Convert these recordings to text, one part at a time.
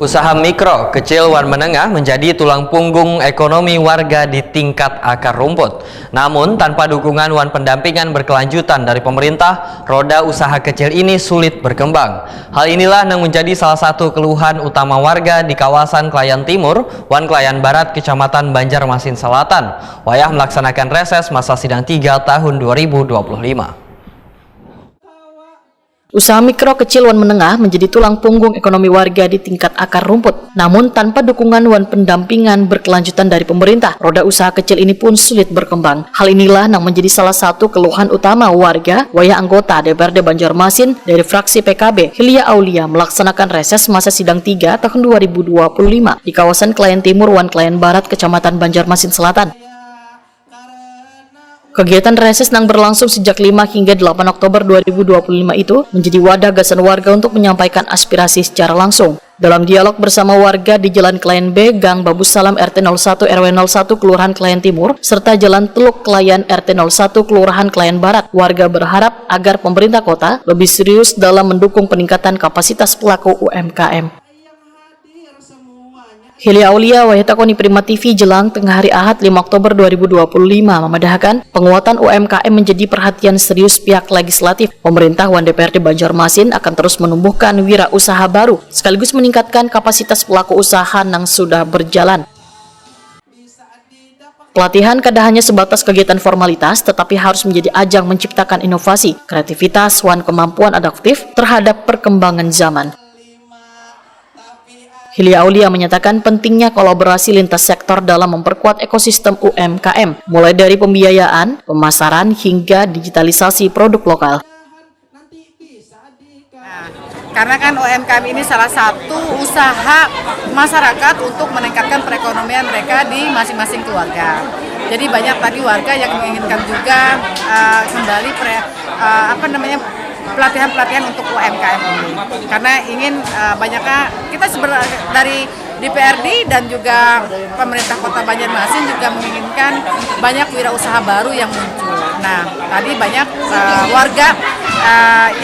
Usaha mikro, kecil, dan menengah menjadi tulang punggung ekonomi warga di tingkat akar rumput. Namun, tanpa dukungan dan pendampingan berkelanjutan dari pemerintah, roda usaha kecil ini sulit berkembang. Hal inilah yang menjadi salah satu keluhan utama warga di kawasan Klayan Timur, dan Klayan Barat, Kecamatan Banjarmasin Selatan, wayah melaksanakan reses masa sidang 3 tahun 2025. Usaha mikro, kecil, dan menengah menjadi tulang punggung ekonomi warga di tingkat akar rumput. Namun, tanpa dukungan dan pendampingan berkelanjutan dari pemerintah, roda usaha kecil ini pun sulit berkembang. Hal inilah yang menjadi salah satu keluhan utama warga, wayah anggota DPRD Banjarmasin dari fraksi PKB, Hilya Aulia, melaksanakan reses masa sidang 3 tahun 2025 di kawasan Klayan Timur dan Klayan Barat, Kecamatan Banjarmasin Selatan. Kegiatan reses yang berlangsung sejak 5 hingga 8 Oktober 2025 itu menjadi wadah gagasan warga untuk menyampaikan aspirasi secara langsung. Dalam dialog bersama warga di Jalan Klayan B, Gang Babu Salam RT 01 RW 01 Kelurahan Klayan Timur, serta Jalan Teluk Klayan RT 01 Kelurahan Klayan Barat, warga berharap agar pemerintah kota lebih serius dalam mendukung peningkatan kapasitas pelaku UMKM. Hilya Aulia, Wahyutakoni Prima TV, Jelang Tengah Hari Ahad 5 Oktober 2025 memedahkan penguatan UMKM menjadi perhatian serius pihak legislatif. Pemerintah dan DPRD Banjarmasin akan terus menumbuhkan wirausaha baru sekaligus meningkatkan kapasitas pelaku usaha yang sudah berjalan. Pelatihan kada hanya sebatas kegiatan formalitas, tetapi harus menjadi ajang menciptakan inovasi, kreativitas, dan kemampuan adaptif terhadap perkembangan zaman. Hilya Aulia menyatakan pentingnya kolaborasi lintas sektor dalam memperkuat ekosistem UMKM, mulai dari pembiayaan, pemasaran, hingga digitalisasi produk lokal. Karena kan UMKM ini salah satu usaha masyarakat untuk meningkatkan perekonomian mereka di masing-masing keluarga. Jadi banyak tadi warga yang menginginkan juga kembali pelatihan-pelatihan untuk UMKM ini, karena ingin banyaknya kita dari DPRD dan juga pemerintah Kota Banjarmasin juga menginginkan banyak wirausaha baru yang muncul. Nah, tadi banyak warga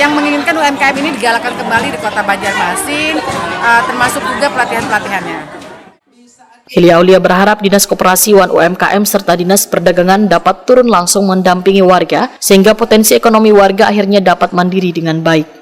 yang menginginkan UMKM ini digalakkan kembali di Kota Banjarmasin, termasuk juga pelatihan-pelatihannya. Hilya Aulia berharap Dinas Koperasi dan UMKM serta Dinas Perdagangan dapat turun langsung mendampingi warga sehingga potensi ekonomi warga akhirnya dapat mandiri dengan baik.